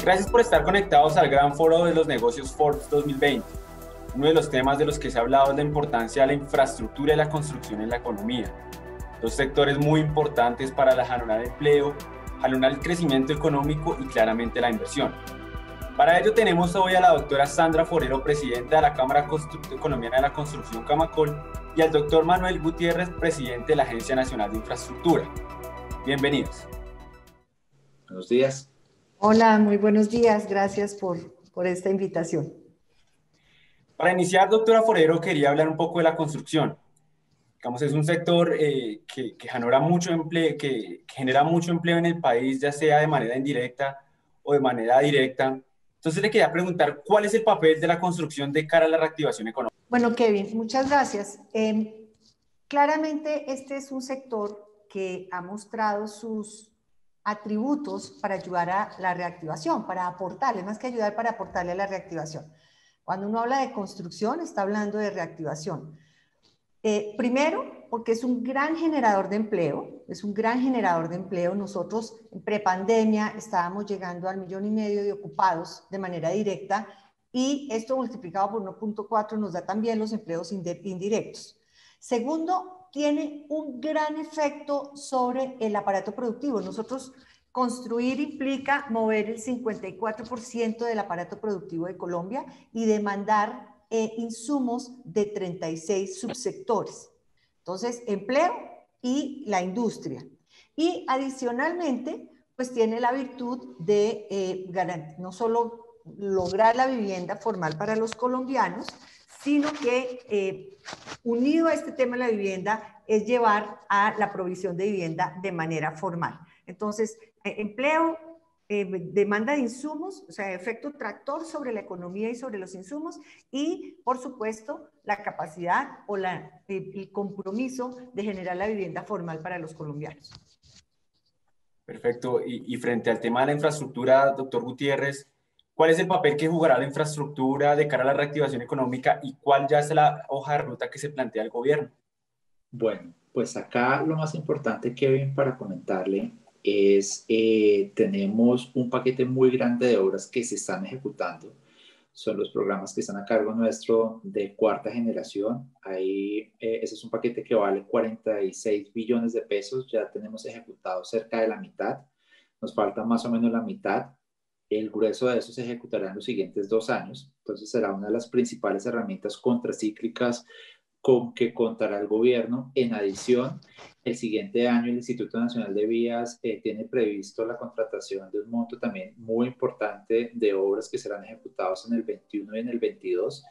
Gracias por estar conectados al gran foro de los negocios Forbes 2020. Uno de los temas de los que se ha hablado es la importancia de la infraestructura y la construcción en la economía. Dos sectores muy importantes para jalonar el empleo, jalonar el crecimiento económico y claramente la inversión. Para ello tenemos hoy a la doctora Sandra Forero, presidenta de la Cámara Colombiana de la Construcción Camacol, y al doctor Manuel Gutiérrez, presidente de la Agencia Nacional de Infraestructura. Bienvenidos. Buenos días. Hola, muy buenos días. Gracias por esta invitación. Para iniciar, doctora Forero, quería hablar un poco de la construcción. Digamos, es un sector que genera mucho empleo en el país, ya sea de manera indirecta o de manera directa. Entonces le quería preguntar, ¿cuál es el papel de la construcción de cara a la reactivación económica? Bueno, Kevin, muchas gracias. Claramente este es un sector que ha mostrado sus atributos para ayudar a la reactivación, para aportarle, más que ayudar, para aportarle a la reactivación. Cuando uno habla de construcción, está hablando de reactivación. Primero, porque es un gran generador de empleo, Nosotros en prepandemia estábamos llegando al 1,5 millones de ocupados de manera directa y esto multiplicado por 1.4 nos da también los empleos indirectos. Segundo, tiene un gran efecto sobre el aparato productivo. Nosotros construir implica mover el 54% del aparato productivo de Colombia y demandar insumos de 36 subsectores. Entonces, empleo y la industria. Y adicionalmente, pues tiene la virtud de no solo lograr la vivienda formal para los colombianos, sino que unido a este tema de la vivienda es llevar a la provisión de vivienda de manera formal. Entonces, empleo, demanda de insumos, o sea, efecto tractor sobre la economía y sobre los insumos y, por supuesto, la capacidad o el compromiso de generar la vivienda formal para los colombianos. Perfecto. Y frente al tema de la infraestructura, doctor Gutiérrez, ¿cuál es el papel que jugará la infraestructura de cara a la reactivación económica y cuál ya es la hoja de ruta que se plantea el gobierno? Bueno, pues acá lo más importante, Kevin, para comentarle es tenemos un paquete muy grande de obras que se están ejecutando. Son los programas que están a cargo nuestro de cuarta generación. Ahí, ese es un paquete que vale 46 billones de pesos. Ya tenemos ejecutado cerca de la mitad. Nos falta más o menos la mitad. El grueso de eso se ejecutará en los siguientes 2 años. Entonces será una de las principales herramientas contracíclicas con que contará el gobierno. En adición, el siguiente año el Instituto Nacional de Vías tiene previsto la contratación de un monto también muy importante de obras que serán ejecutados en el 21 y en el 22.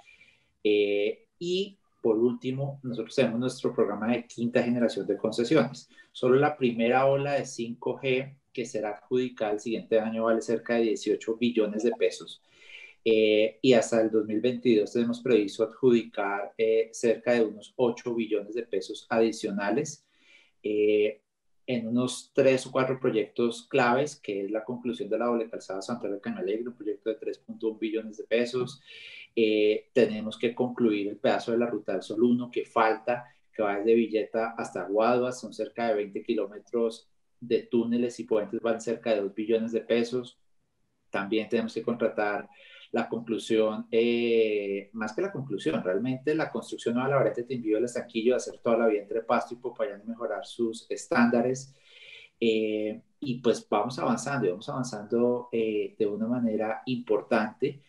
Y por último, nosotros tenemos nuestro programa de quinta generación de concesiones. Solo la primera ola de 5G que será adjudicada el siguiente año vale cerca de 18 billones de pesos. Y hasta el 2022 tenemos previsto adjudicar cerca de unos 8 billones de pesos adicionales en unos 3 o 4 proyectos claves, que es la conclusión de la doble calzada Santander Cañalegre, un proyecto de 3.1 billones de pesos. Tenemos que concluir el pedazo de la Ruta del Sol 1 que falta, que va desde Villeta hasta Guaduas, son cerca de 20 kilómetros de túneles y puentes, van cerca de 2 billones de pesos. También tenemos que contratar la conclusión, más que la conclusión, realmente la construcción de la vareta de Timbío del Estanquillo, de hacer toda la vía entre Pasto y Popayán y mejorar sus estándares. Y pues vamos avanzando de una manera importante.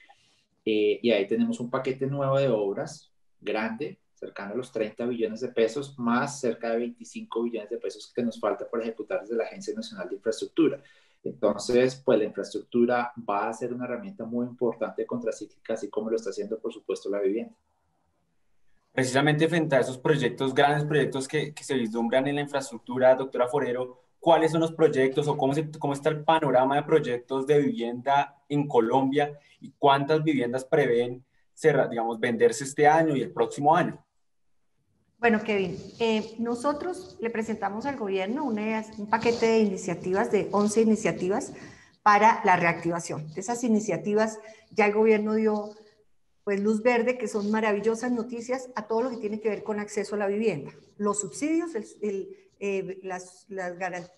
Y ahí tenemos un paquete nuevo de obras grande, cercano a los 30 billones de pesos, más cerca de 25 billones de pesos que nos falta por ejecutar desde la Agencia Nacional de Infraestructura. Entonces, pues la infraestructura va a ser una herramienta muy importante contracíclica, así como lo está haciendo, por supuesto, la vivienda. Precisamente frente a esos proyectos, grandes proyectos que se vislumbran en la infraestructura, doctora Forero, cuáles son los proyectos o cómo está el panorama de proyectos de vivienda en Colombia y cuántas viviendas prevén digamos, venderse este año y el próximo año. Bueno, Kevin, nosotros le presentamos al gobierno un paquete de iniciativas, de 11 iniciativas para la reactivación. De esas iniciativas ya el gobierno dio pues luz verde, que son maravillosas noticias a todo lo que tiene que ver con acceso a la vivienda. Los subsidios,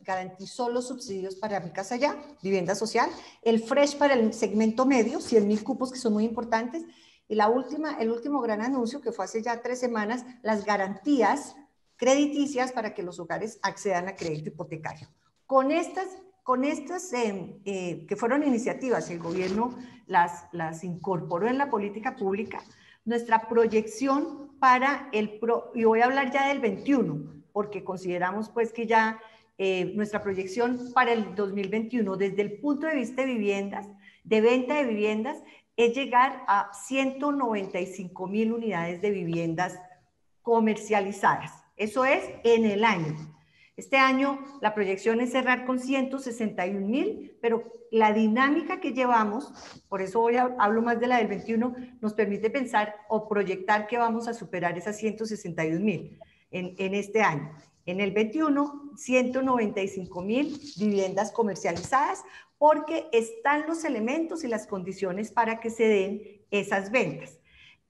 garantizó los subsidios para Mi Casa Ya, vivienda social, el FRESH para el segmento medio, 100.000 cupos que son muy importantes, y el último gran anuncio que fue hace ya 3 semanas, las garantías crediticias para que los hogares accedan a crédito hipotecario. Con estas que fueron iniciativas, el gobierno las incorporó en la política pública, nuestra proyección para y voy a hablar ya del 21, porque consideramos pues que ya nuestra proyección para el 2021, desde el punto de vista de viviendas, de venta de viviendas, es llegar a 195.000 unidades de viviendas comercializadas. Eso es en el año. Este año la proyección es cerrar con 161.000, pero la dinámica que llevamos, por eso hablo más de la del 21, nos permite pensar o proyectar que vamos a superar esas 161.000 en este año. En el 21, 195.000 viviendas comercializadas, porque están los elementos y las condiciones para que se den esas ventas.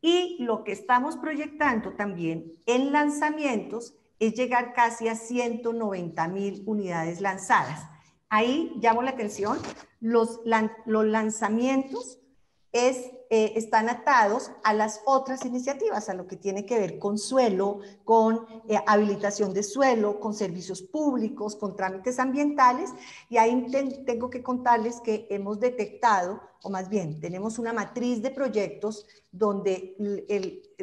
Y lo que estamos proyectando también en lanzamientos es llegar casi a 190.000 unidades lanzadas. Ahí llamo la atención, los lanzamientos están atados a las otras iniciativas, a lo que tiene que ver con suelo, con habilitación de suelo, con servicios públicos, con trámites ambientales, y ahí tengo que contarles que hemos detectado, o más bien tenemos una matriz de proyectos donde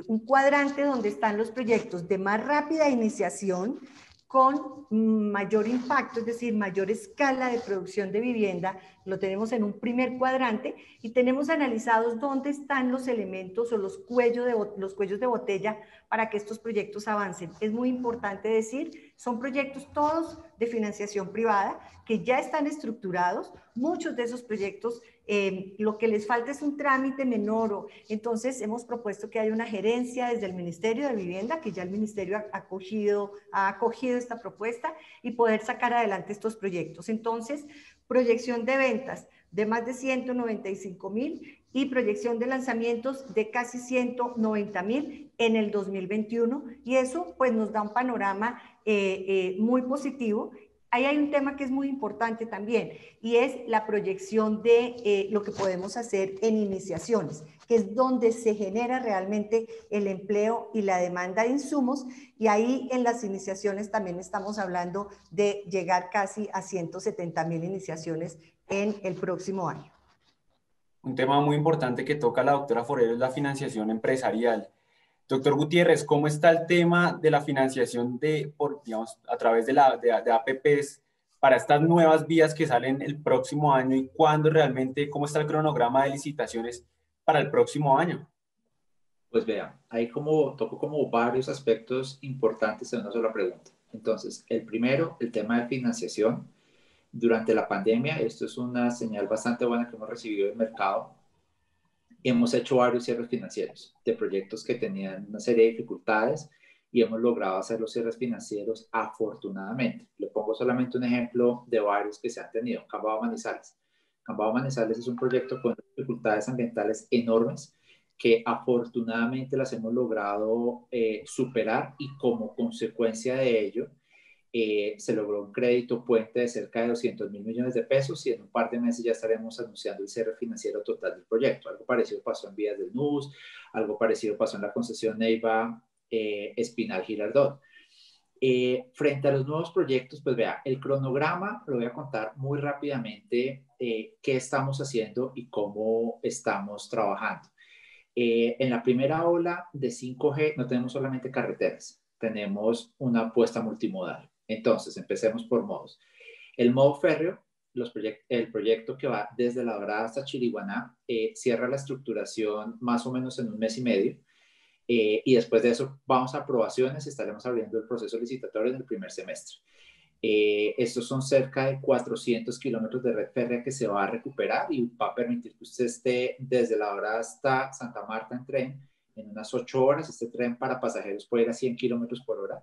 un cuadrante donde están los proyectos de más rápida iniciación con mayor impacto, es decir, mayor escala de producción de vivienda, lo tenemos en un primer cuadrante, y tenemos analizados dónde están los elementos o los cuellos de botella para que estos proyectos avancen. Es muy importante decir, son proyectos todos de financiación privada que ya están estructurados. Muchos de esos proyectos lo que les falta es un trámite menor, entonces hemos propuesto que haya una gerencia desde el Ministerio de Vivienda, que ya el Ministerio ha acogido esta propuesta, y poder sacar adelante estos proyectos. Entonces, proyección de ventas de más de 195.000 y proyección de lanzamientos de casi 190.000 en el 2021, y eso pues nos da un panorama muy positivo. Ahí hay un tema que es muy importante también, y es la proyección de lo que podemos hacer en iniciaciones, que es donde se genera realmente el empleo y la demanda de insumos, y ahí en las iniciaciones también estamos hablando de llegar casi a 170.000 iniciaciones en el próximo año. Un tema muy importante que toca la doctora Forero es la financiación empresarial. Doctor Gutiérrez, ¿cómo está el tema de la financiación digamos, a través de APPs para estas nuevas vías que salen el próximo año, y cuándo realmente, cómo está el cronograma de licitaciones para el próximo año? Pues vean, ahí toco como varios aspectos importantes en una sola pregunta. Entonces, el primero, el tema de financiación. Durante la pandemia, esto es una señal bastante buena que hemos recibido del mercado. Hemos hecho varios cierres financieros de proyectos que tenían una serie de dificultades, y hemos logrado hacer los cierres financieros afortunadamente. Le pongo solamente un ejemplo de varios que se han tenido. Cambao Manizales. Cambao Manizales es un proyecto con dificultades ambientales enormes que afortunadamente las hemos logrado superar, y como consecuencia de ello se logró un crédito puente de cerca de 200.000 millones de pesos, y en un par de meses ya estaremos anunciando el cierre financiero total del proyecto. Algo parecido pasó en Vías del NUS, algo parecido pasó en la concesión Neiva Espinal Girardot. Frente a los nuevos proyectos, pues vea, el cronograma lo voy a contar muy rápidamente, qué estamos haciendo y cómo estamos trabajando. En la primera ola de 5G no tenemos solamente carreteras, tenemos una apuesta multimodal. Entonces, empecemos por modos. El modo férreo, el proyecto que va desde La Dorada hasta Chiriguaná, cierra la estructuración más o menos en 1 mes y medio. Y después de eso vamos a aprobaciones y estaremos abriendo el proceso licitatorio en el primer semestre. Estos son cerca de 400 kilómetros de red férrea que se va a recuperar y va a permitir que usted esté desde La Dorada hasta Santa Marta en tren en unas 8 horas. Este tren para pasajeros puede ir a 100 kilómetros por hora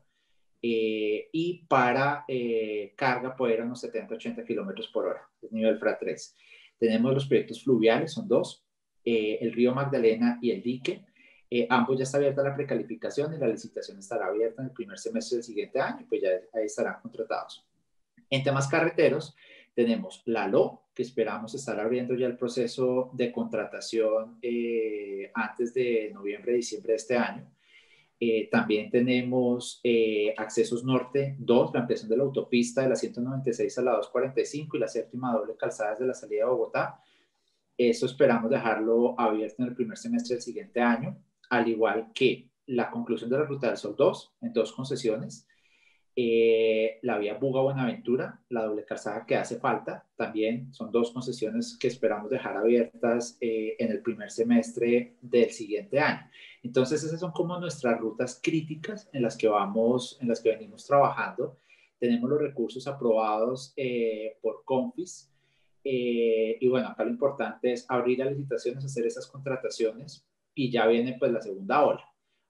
y para carga puede ir a unos 70-80 kilómetros por hora, es nivel FRA 3. Tenemos los proyectos fluviales, son dos, el río Magdalena y el dique. Ambos ya está abierta la precalificación y la licitación estará abierta en el primer semestre del siguiente año, pues ya ahí estarán contratados. En temas carreteros, tenemos la LO, que esperamos estar abriendo ya el proceso de contratación antes de noviembre, diciembre de este año. También tenemos Accesos Norte 2, la ampliación de la autopista de la 196 a la 245 y la séptima doble calzada desde la salida de Bogotá. Eso esperamos dejarlo abierto en el primer semestre del siguiente año, al igual que la conclusión de la Ruta del Sol 2 en 2 concesiones, la vía Buga-Buenaventura, la doble calzada que hace falta, también son 2 concesiones que esperamos dejar abiertas en el primer semestre del siguiente año. Entonces esas son como nuestras rutas críticas en las que venimos trabajando. Tenemos los recursos aprobados por Confis. Y bueno, acá lo importante es abrir las licitaciones, hacer esas contrataciones y ya viene pues la segunda ola.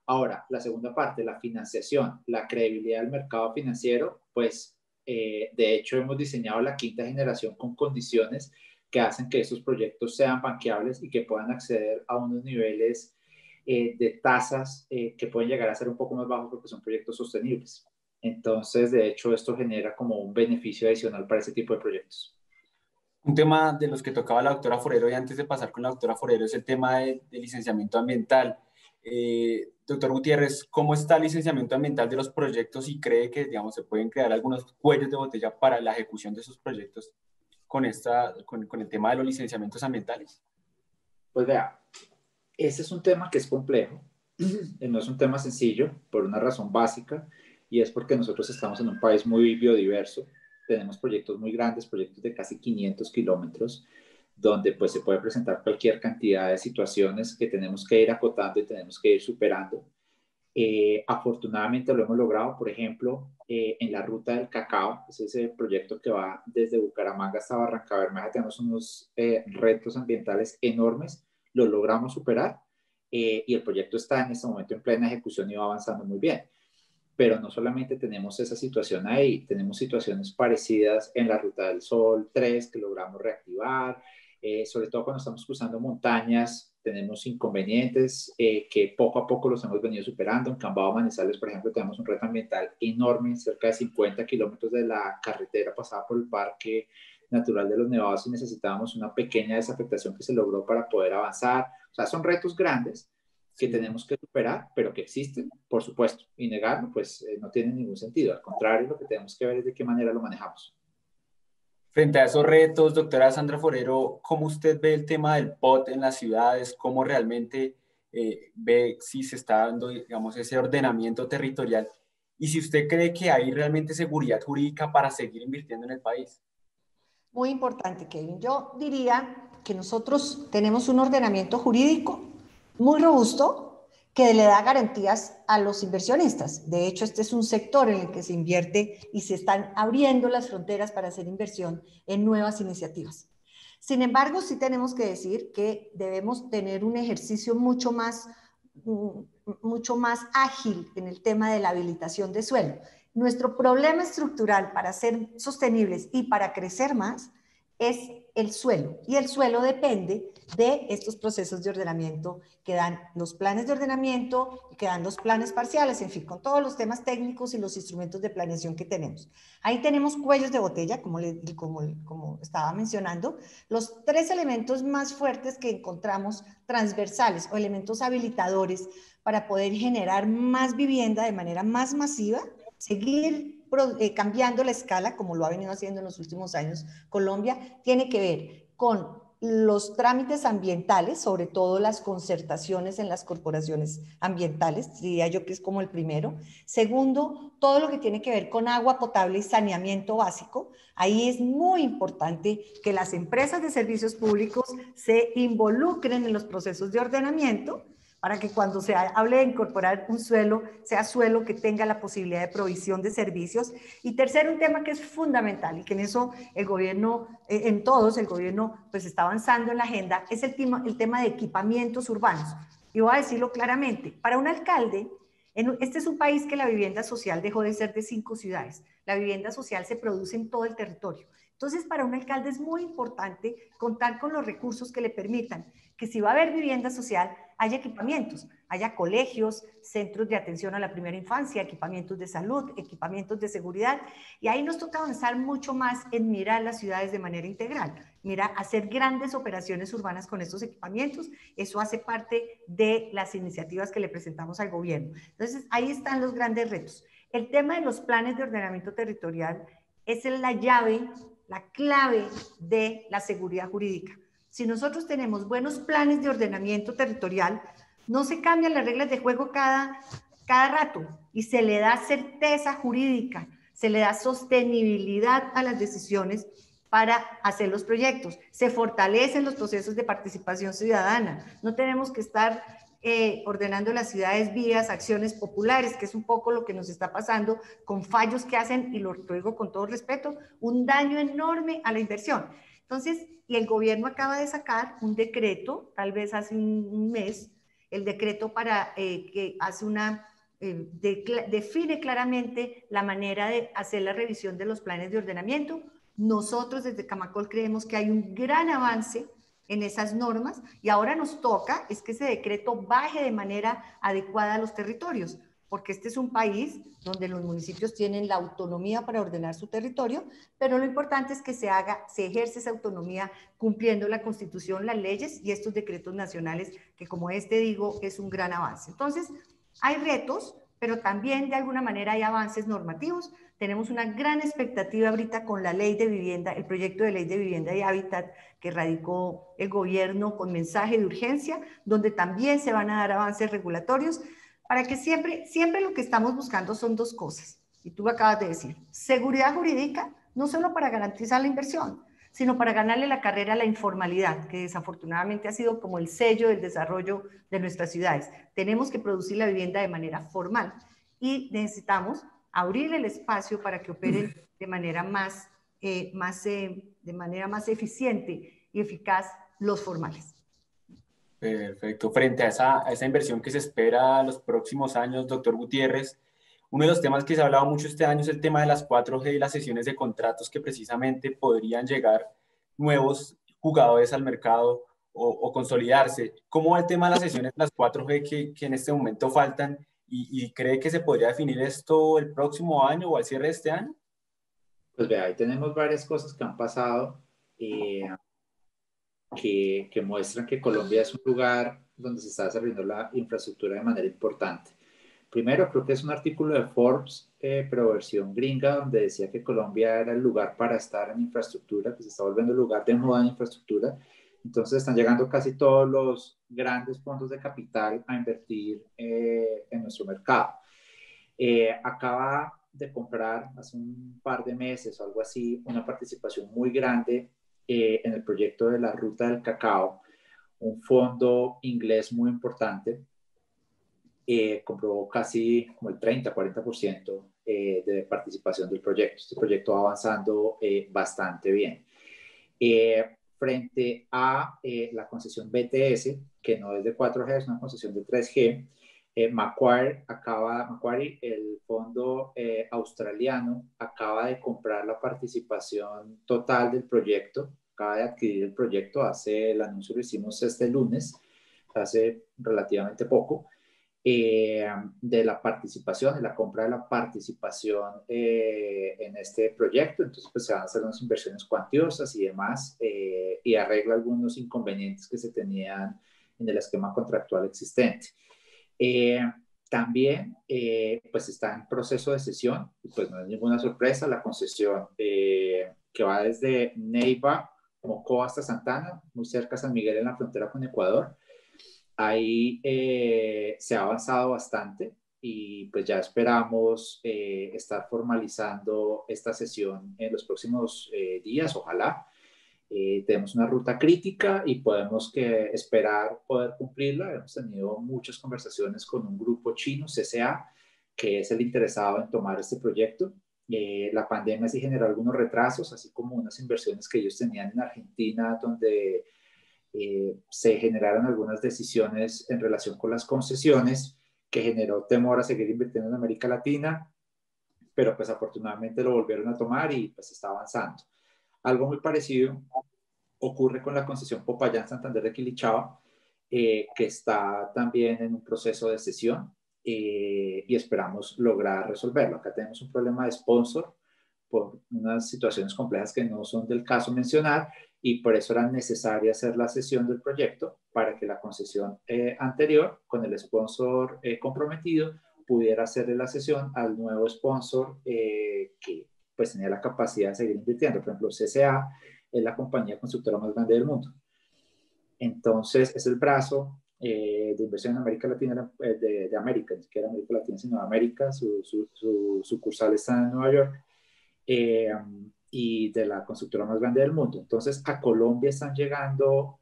Ahora, la segunda parte, la financiación, la credibilidad del mercado financiero, pues de hecho hemos diseñado la quinta generación con condiciones que hacen que estos proyectos sean banqueables y que puedan acceder a unos niveles de tasas que pueden llegar a ser un poco más bajos porque son proyectos sostenibles. Entonces, de hecho, esto genera como un beneficio adicional para ese tipo de proyectos. Un tema de los que tocaba la doctora Forero, y antes de pasar con la doctora Forero, es el tema de licenciamiento ambiental. Doctor Gutiérrez, ¿cómo está el licenciamiento ambiental de los proyectos y cree que, digamos, se pueden crear algunos cuellos de botella para la ejecución de esos proyectos con el tema de los licenciamientos ambientales? Pues vea, ese es un tema que es complejo, no es un tema sencillo por una razón básica, y es porque nosotros estamos en un país muy biodiverso. Tenemos proyectos muy grandes, proyectos de casi 500 kilómetros, donde pues se puede presentar cualquier cantidad de situaciones que tenemos que ir acotando y tenemos que ir superando. Afortunadamente lo hemos logrado, por ejemplo, en la ruta del cacao, es ese proyecto que va desde Bucaramanga hasta Barrancabermeja. Tenemos unos retos ambientales enormes, los logramos superar y el proyecto está en este momento en plena ejecución y va avanzando muy bien. Pero no solamente tenemos esa situación ahí, tenemos situaciones parecidas en la Ruta del Sol 3 que logramos reactivar, sobre todo cuando estamos cruzando montañas, tenemos inconvenientes que poco a poco los hemos venido superando. En Cambao Manizales, por ejemplo, tenemos un reto ambiental enorme, cerca de 50 kilómetros de la carretera pasada por el Parque Natural de los Nevados, y necesitábamos una pequeña desafectación que se logró para poder avanzar. O sea, son retos grandes que tenemos que superar, pero que existen, por supuesto, y negarlo, pues no tiene ningún sentido. Al contrario, lo que tenemos que ver es de qué manera lo manejamos. Frente a esos retos, doctora Sandra Forero, ¿cómo usted ve el tema del POT en las ciudades? ¿Cómo realmente ve si se está dando, digamos, ese ordenamiento territorial? Y si usted cree que hay realmente seguridad jurídica para seguir invirtiendo en el país. Muy importante, Kevin. Yo diría que nosotros tenemos un ordenamiento jurídico muy robusto que le da garantías a los inversionistas. De hecho, este es un sector en el que se invierte y se están abriendo las fronteras para hacer inversión en nuevas iniciativas. Sin embargo, sí tenemos que decir que debemos tener un ejercicio mucho más ágil en el tema de la habilitación de suelo. Nuestro problema estructural para ser sostenibles y para crecer más es el suelo, y el suelo depende de estos procesos de ordenamiento que dan los planes de ordenamiento, que dan los planes parciales, en fin, con todos los temas técnicos y los instrumentos de planeación que tenemos. Ahí tenemos cuellos de botella, como estaba mencionando, los 3 elementos más fuertes que encontramos transversales o elementos habilitadores para poder generar más vivienda de manera más masiva, seguir cambiando la escala, como lo ha venido haciendo en los últimos años Colombia, tiene que ver con los trámites ambientales, sobre todo las concertaciones en las corporaciones ambientales, diría yo que es como el primero. Segundo, todo lo que tiene que ver con agua potable y saneamiento básico. Ahí es muy importante que las empresas de servicios públicos se involucren en los procesos de ordenamiento, para que cuando se hable de incorporar un suelo, sea suelo que tenga la posibilidad de provisión de servicios. Y tercero, un tema que es fundamental y que en eso el gobierno, en todos, el gobierno pues está avanzando en la agenda, es el tema de equipamientos urbanos. Y voy a decirlo claramente, para un alcalde, este es un país que la vivienda social dejó de ser de 5 ciudades. La vivienda social se produce en todo el territorio. Entonces, para un alcalde es muy importante contar con los recursos que le permitan que si va a haber vivienda social, haya equipamientos, haya colegios, centros de atención a la primera infancia, equipamientos de salud, equipamientos de seguridad. Y ahí nos toca avanzar mucho más en mirar las ciudades de manera integral. Mira, hacer grandes operaciones urbanas con estos equipamientos, eso hace parte de las iniciativas que le presentamos al gobierno. Entonces, ahí están los grandes retos. El tema de los planes de ordenamiento territorial es la llave, la clave de la seguridad jurídica. Si nosotros tenemos buenos planes de ordenamiento territorial, no se cambian las reglas de juego cada rato y se le da certeza jurídica, se le da sostenibilidad a las decisiones para hacer los proyectos. Se fortalecen los procesos de participación ciudadana. No tenemos que estar ordenando las ciudades vías acciones populares, que es un poco lo que nos está pasando con fallos que hacen, y lo digo con todo respeto, un daño enorme a la inversión. Entonces, y el gobierno acaba de sacar un decreto, tal vez hace un mes, el decreto para que hace define claramente la manera de hacer la revisión de los planes de ordenamiento. Nosotros desde Camacol creemos que hay un gran avance en esas normas y ahora nos toca es que ese decreto baje de manera adecuada a los territorios, porque este es un país donde los municipios tienen la autonomía para ordenar su territorio, pero lo importante es que se ejerce esa autonomía cumpliendo la Constitución, las leyes y estos decretos nacionales, que como digo, es un gran avance. Entonces, hay retos, pero también de alguna manera hay avances normativos. Tenemos una gran expectativa ahorita con la ley de vivienda, el proyecto de ley de vivienda y hábitat que radicó el gobierno con mensaje de urgencia, donde también se van a dar avances regulatorios, para que siempre lo que estamos buscando son dos cosas, y tú lo acabas de decir: seguridad jurídica, no solo para garantizar la inversión, sino para ganarle la carrera a la informalidad, que desafortunadamente ha sido como el sello del desarrollo de nuestras ciudades. Tenemos que producir la vivienda de manera formal y necesitamos abrir el espacio para que operen de manera más eficiente y eficaz los formales. Perfecto. Frente a esa inversión que se espera en los próximos años, doctor Gutiérrez, uno de los temas que se ha hablado mucho este año es el tema de las 4G y las sesiones de contratos que precisamente podrían llegar nuevos jugadores al mercado o consolidarse. ¿Cómo va el tema de las sesiones de las 4G que en este momento faltan? ¿Y cree que se podría definir esto el próximo año o al cierre de este año? Pues vea, ahí tenemos varias cosas que han pasado que muestran que Colombia es un lugar donde se está desarrollando la infraestructura de manera importante. Primero, creo que es un artículo de Forbes, pero versión gringa, donde decía que Colombia era el lugar para estar en infraestructura, que se está volviendo el lugar de moda en infraestructura. Entonces están llegando casi todos los grandes fondos de capital a invertir en nuestro mercado. Acaba de comprar hace un par de meses o algo así una participación muy grande en el proyecto de la Ruta del Cacao, un fondo inglés muy importante. Compró casi como el 30-40% de participación del proyecto. Este proyecto va avanzando bastante bien. Frente a la concesión BTS, que no es de 4G, es una concesión de 3G, Macquarie, el fondo australiano, acaba de comprar la participación total del proyecto, acaba de adquirir el proyecto, el anuncio lo hicimos este lunes, hace relativamente poco, de la participación, de la compra de la participación en este proyecto. Entonces pues se van a hacer unas inversiones cuantiosas y demás, y arregla algunos inconvenientes que se tenían en el esquema contractual existente. También pues está en proceso de cesión, y pues no es ninguna sorpresa, la concesión que va desde Neiva, Mocoa hasta Santana, muy cerca de San Miguel en la frontera con Ecuador. Ahí se ha avanzado bastante y pues ya esperamos estar formalizando esta sesión en los próximos días, ojalá. Tenemos una ruta crítica y podemos esperar poder cumplirla. Hemos tenido muchas conversaciones con un grupo chino, CCA, que es el interesado en tomar este proyecto. La pandemia sí generó algunos retrasos, así como unas inversiones que ellos tenían en Argentina, donde se generaron algunas decisiones en relación con las concesiones, que generó temor a seguir invirtiendo en América Latina, pero pues afortunadamente lo volvieron a tomar y pues está avanzando. Algo muy parecido ocurre con la concesión Popayán Santander de Quilichao, que está también en un proceso de cesión y esperamos lograr resolverlo. Acá tenemos un problema de sponsor por unas situaciones complejas que no son del caso mencionar y por eso era necesaria hacer la cesión del proyecto para que la concesión anterior, con el sponsor comprometido, pudiera hacerle la cesión al nuevo sponsor que pues tenía la capacidad de seguir invirtiendo. Por ejemplo, CCA es la compañía constructora más grande del mundo. Entonces, es el brazo de inversión en América Latina, de América, ni siquiera América Latina, sino América, su sucursal está en Nueva York, y de la constructora más grande del mundo. Entonces, a Colombia están llegando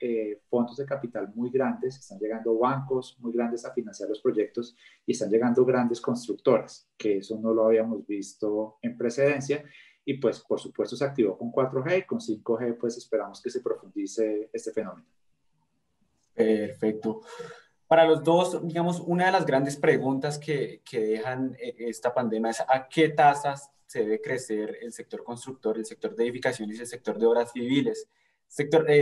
fondos de capital muy grandes, están llegando bancos muy grandes a financiar los proyectos y están llegando grandes constructoras, que eso no lo habíamos visto en precedencia. Y pues, por supuesto, se activó con 4G y con 5G, pues esperamos que se profundice este fenómeno. Perfecto. Para los dos, digamos, una de las grandes preguntas que dejan esta pandemia es ¿a qué tasas se debe crecer el sector constructor, el sector de edificaciones y el sector de obras civiles?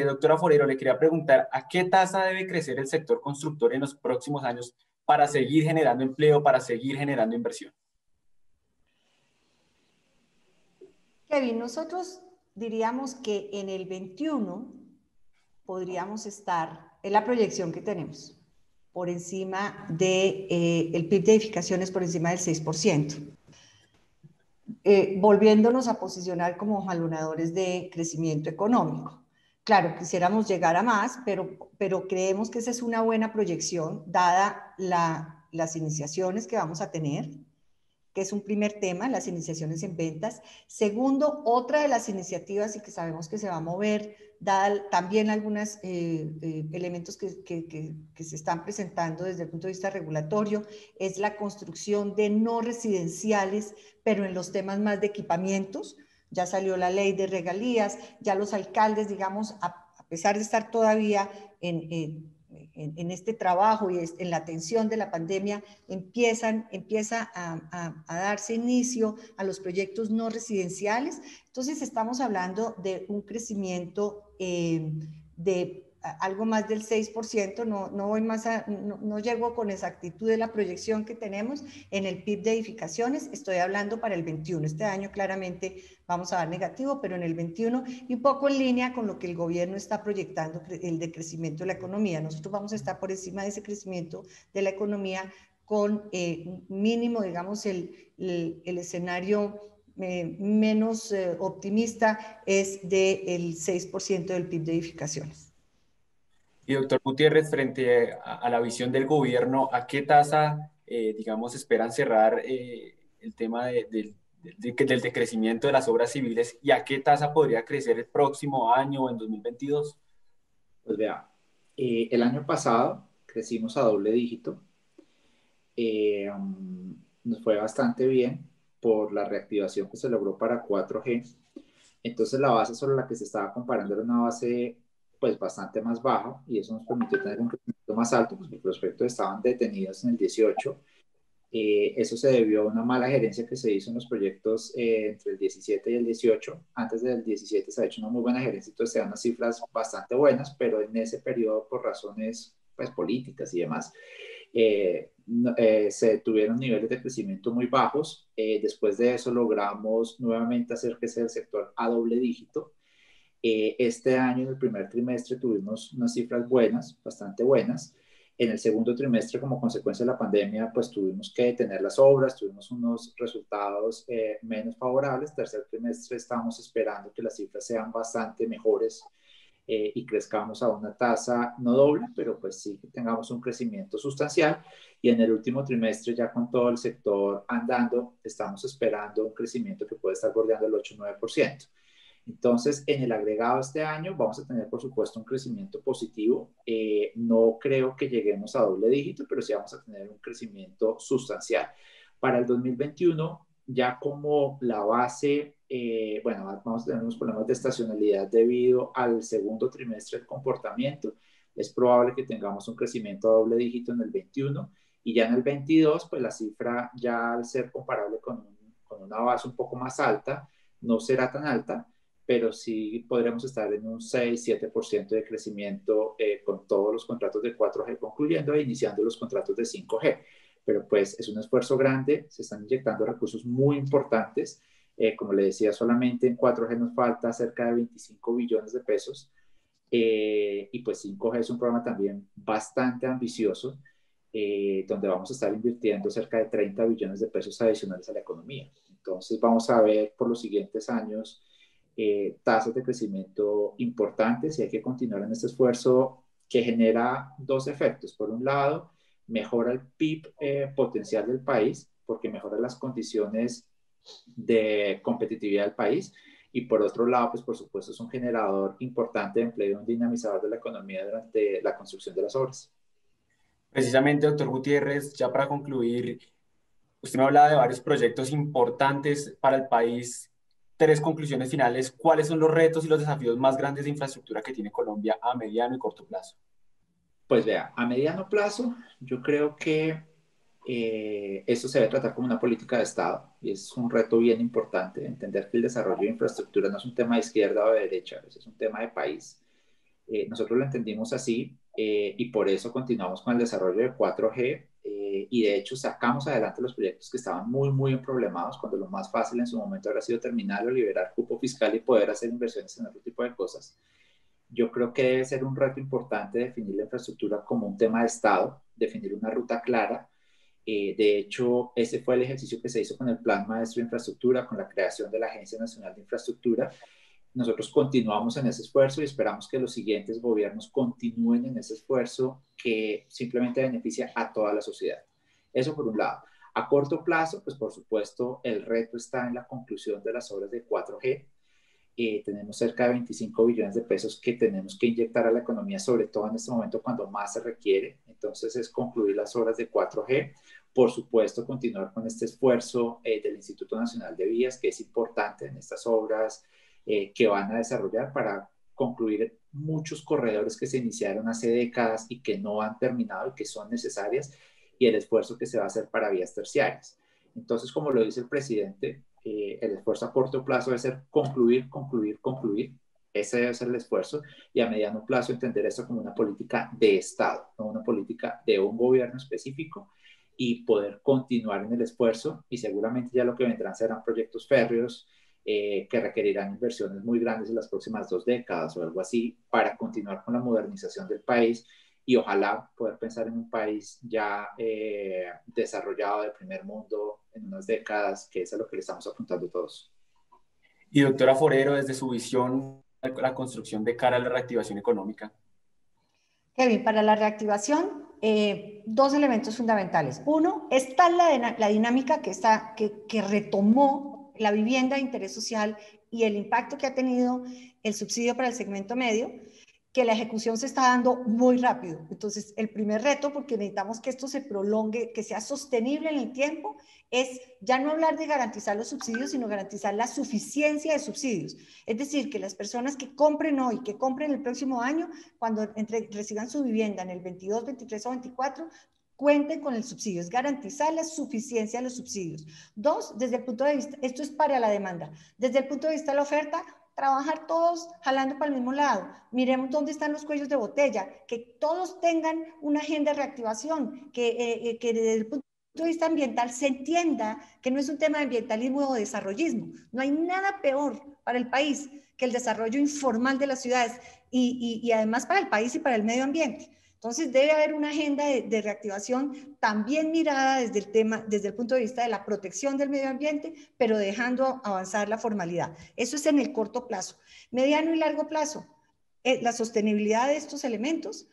Doctora Forero, le quería preguntar, ¿a qué tasa debe crecer el sector constructor en los próximos años para seguir generando empleo, para seguir generando inversión? Kevin, nosotros diríamos que en el 21 podríamos estar, en la proyección que tenemos, por encima de el PIB de edificaciones por encima del 6%, volviéndonos a posicionar como jalonadores de crecimiento económico. Claro, quisiéramos llegar a más, pero creemos que esa es una buena proyección, dada las iniciaciones que vamos a tener, que es un primer tema, las iniciaciones en ventas. Segundo, otra de las iniciativas y que sabemos que se va a mover, dada también algunos elementos que se están presentando desde el punto de vista regulatorio, es la construcción de no residenciales, pero en los temas más de equipamientos. Ya salió la ley de regalías, ya los alcaldes, digamos, a pesar de estar todavía en este trabajo y en la atención de la pandemia, empieza a darse inicio a los proyectos no residenciales. Entonces estamos hablando de un crecimiento de algo más del 6%, no voy más no llego con exactitud de la proyección que tenemos en el PIB de edificaciones, estoy hablando para el 21, este año claramente vamos a dar negativo, pero en el 21 y un poco en línea con lo que el gobierno está proyectando, el de crecimiento de la economía. Nosotros vamos a estar por encima de ese crecimiento de la economía con mínimo, digamos, el escenario menos optimista es del 6% del PIB de edificaciones. Y doctor Gutiérrez, frente a la visión del gobierno, ¿a qué tasa, digamos, esperan cerrar el tema del decrecimiento de las obras civiles y a qué tasa podría crecer el próximo año o en 2022? Pues vea, el año pasado crecimos a doble dígito, nos fue bastante bien por la reactivación que se logró para 4G. Entonces la base sobre la que se estaba comparando era una base pues bastante más baja y eso nos permitió tener un crecimiento más alto, pues los prospectos estaban detenidos en el 18. Eso se debió a una mala gerencia que se hizo en los proyectos entre el 17 y el 18. Antes del 17 se ha hecho una muy buena gerencia, entonces se dan unas cifras bastante buenas, pero en ese periodo por razones pues políticas y demás, se tuvieron niveles de crecimiento muy bajos. Después de eso logramos nuevamente hacer crecer el sector a doble dígito. Este año, en el primer trimestre, tuvimos unas cifras buenas, bastante buenas. En el segundo trimestre, como consecuencia de la pandemia, pues tuvimos que detener las obras, tuvimos unos resultados menos favorables. Tercer trimestre estamos esperando que las cifras sean bastante mejores y crezcamos a una tasa no doble, pero pues sí que tengamos un crecimiento sustancial. Y en el último trimestre, ya con todo el sector andando, estamos esperando un crecimiento que puede estar bordeando el 8-9%. Entonces, en el agregado este año vamos a tener, por supuesto, un crecimiento positivo. No creo que lleguemos a doble dígito, pero sí vamos a tener un crecimiento sustancial. Para el 2021, ya como la base, bueno, vamos a tener unos problemas de estacionalidad debido al segundo trimestre del comportamiento. Es probable que tengamos un crecimiento a doble dígito en el 21 y ya en el 22, pues la cifra ya al ser comparable con una base un poco más alta, no será tan alta, pero sí podremos estar en un 6-7% de crecimiento con todos los contratos de 4G concluyendo e iniciando los contratos de 5G. Pero pues es un esfuerzo grande, se están inyectando recursos muy importantes. Como le decía, solamente en 4G nos falta cerca de 25 billones de pesos. Y pues 5G es un programa también bastante ambicioso, donde vamos a estar invirtiendo cerca de 30 billones de pesos adicionales a la economía. Entonces vamos a ver por los siguientes años tasas de crecimiento importantes y hay que continuar en este esfuerzo que genera dos efectos. Por un lado, mejora el PIB potencial del país porque mejora las condiciones de competitividad del país y por otro lado, pues por supuesto es un generador importante de empleo, un dinamizador de la economía durante la construcción de las obras. Precisamente, doctor Gutiérrez, ya para concluir, usted me hablaba de varios proyectos importantes para el país. Tres conclusiones finales. ¿Cuáles son los retos y los desafíos más grandes de infraestructura que tiene Colombia a mediano y corto plazo? Pues vea, a mediano plazo, yo creo que esto se debe tratar como una política de Estado y es un reto bien importante entender que el desarrollo de infraestructura no es un tema de izquierda o de derecha, es un tema de país. Nosotros lo entendimos así y por eso continuamos con el desarrollo de 4G y de hecho sacamos adelante los proyectos que estaban muy problemados cuando lo más fácil en su momento habría sido terminarlo, liberar cupo fiscal y poder hacer inversiones en otro tipo de cosas. Yo creo que debe ser un reto importante definir la infraestructura como un tema de Estado, definir una ruta clara. De hecho, ese fue el ejercicio que se hizo con el Plan Maestro de Infraestructura, con la creación de la Agencia Nacional de Infraestructura. Nosotros continuamos en ese esfuerzo y esperamos que los siguientes gobiernos continúen en ese esfuerzo que simplemente beneficia a toda la sociedad. Eso por un lado. A corto plazo, pues por supuesto, el reto está en la conclusión de las obras de 4G. Tenemos cerca de 25 billones de pesos que tenemos que inyectar a la economía, sobre todo en este momento cuando más se requiere. Entonces es concluir las obras de 4G. Por supuesto, continuar con este esfuerzo del Instituto Nacional de Vías, que es importante en estas obras que van a desarrollar para concluir muchos corredores que se iniciaron hace décadas y que no han terminado y que son necesarias, y el esfuerzo que se va a hacer para vías terciarias. Entonces, como lo dice el presidente, el esfuerzo a corto plazo debe ser concluir. Ese debe ser el esfuerzo y a mediano plazo entender esto como una política de Estado, no una política de un gobierno específico y poder continuar en el esfuerzo y seguramente ya lo que vendrán serán proyectos férreos que requerirán inversiones muy grandes en las próximas 2 décadas o algo así para continuar con la modernización del país y ojalá poder pensar en un país ya desarrollado de primer mundo en unas décadas, que es a lo que le estamos apuntando todos. Y doctora Forero, desde su visión, la construcción de cara a la reactivación económica. Kevin, para la reactivación, dos elementos fundamentales. Uno, está la dinámica que retomó la vivienda de interés social y el impacto que ha tenido el subsidio para el segmento medio, que la ejecución se está dando muy rápido. Entonces, el primer reto, porque necesitamos que esto se prolongue, que sea sostenible en el tiempo, es ya no hablar de garantizar los subsidios, sino garantizar la suficiencia de subsidios. Es decir, que las personas que compren hoy, que compren el próximo año, cuando reciban su vivienda en el 22, 23 o 24, cuenten con el subsidio, es garantizar la suficiencia de los subsidios. Dos, desde el punto de vista, esto es para la demanda, desde el punto de vista de la oferta, trabajar todos jalando para el mismo lado. Miremos dónde están los cuellos de botella, que todos tengan una agenda de reactivación, que desde el punto de vista ambiental se entienda que no es un tema de ambientalismo o desarrollismo. No hay nada peor para el país que el desarrollo informal de las ciudades y además para el país y para el medio ambiente. Entonces debe haber una agenda de reactivación también mirada desde el punto de vista de la protección del medio ambiente, pero dejando avanzar la formalidad. Eso es en el corto plazo. Mediano y largo plazo, la sostenibilidad de estos elementos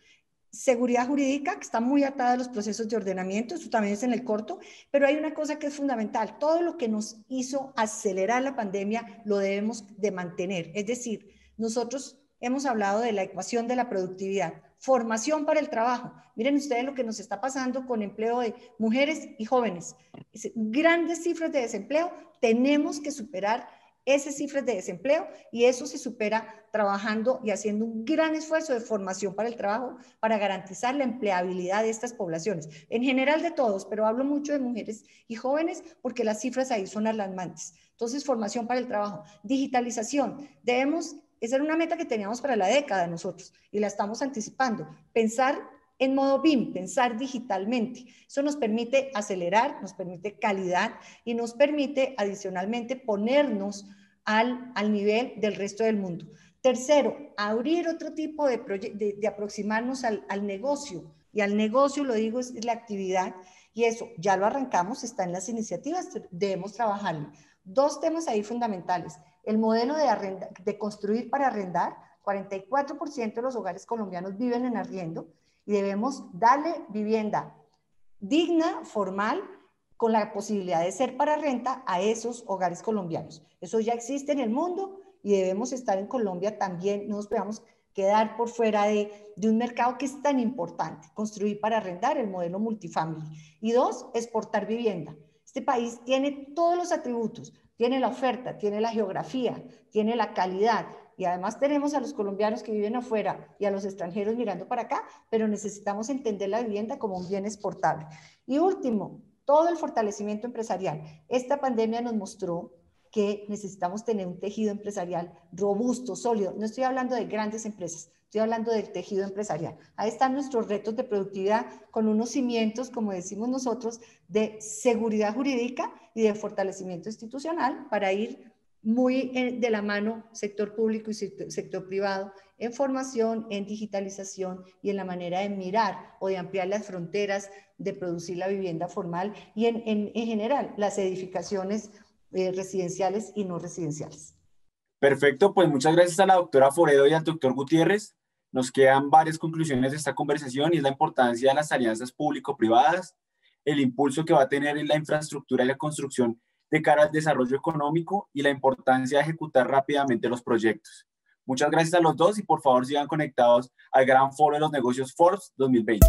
seguridad jurídica, que está muy atada a los procesos de ordenamiento, eso también es en el corto, pero hay una cosa que es fundamental, todo lo que nos hizo acelerar la pandemia lo debemos de mantener, es decir, nosotros hemos hablado de la ecuación de la productividad, formación para el trabajo, miren ustedes lo que nos está pasando con empleo de mujeres y jóvenes, grandes cifras de desempleo, tenemos que superar esas cifras de desempleo y eso se supera trabajando y haciendo un gran esfuerzo de formación para el trabajo para garantizar la empleabilidad de estas poblaciones, en general de todos, pero hablo mucho de mujeres y jóvenes porque las cifras ahí son alarmantes. Entonces, formación para el trabajo, digitalización, esa era una meta que teníamos para la década nosotros y la estamos anticipando, pensar en modo BIM, pensar digitalmente. Eso nos permite acelerar, nos permite calidad y nos permite adicionalmente ponernos al nivel del resto del mundo. Tercero, abrir otro tipo de aproximarnos al negocio. Y al negocio, lo digo, es la actividad. Y eso ya lo arrancamos, está en las iniciativas, debemos trabajarlo. Dos temas ahí fundamentales. El modelo de construir para arrendar. 44% de los hogares colombianos viven en arriendo. Y debemos darle vivienda digna, formal, con la posibilidad de ser para renta a esos hogares colombianos. Eso ya existe en el mundo y debemos estar en Colombia también, no nos podemos quedar por fuera de un mercado que es tan importante, construir para arrendar el modelo multifamily. Y dos, exportar vivienda. Este país tiene todos los atributos, tiene la oferta, tiene la geografía, tiene la calidad, y además tenemos a los colombianos que viven afuera y a los extranjeros mirando para acá, pero necesitamos entender la vivienda como un bien exportable. Y último, todo el fortalecimiento empresarial. Esta pandemia nos mostró que necesitamos tener un tejido empresarial robusto, sólido. No estoy hablando de grandes empresas, estoy hablando del tejido empresarial. Ahí están nuestros retos de productividad con unos cimientos, como decimos nosotros, de seguridad jurídica y de fortalecimiento institucional para ir muy de la mano sector público y sector privado en formación, en digitalización y en la manera de mirar o de ampliar las fronteras de producir la vivienda formal y en general las edificaciones residenciales y no residenciales. Perfecto, pues muchas gracias a la doctora Foredo y al doctor Gutiérrez. Nos quedan varias conclusiones de esta conversación y es la importancia de las alianzas público-privadas, el impulso que va a tener en la infraestructura y la construcción de cara al desarrollo económico y la importancia de ejecutar rápidamente los proyectos. Muchas gracias a los dos y por favor sigan conectados al Gran Foro de los Negocios Forbes 2020.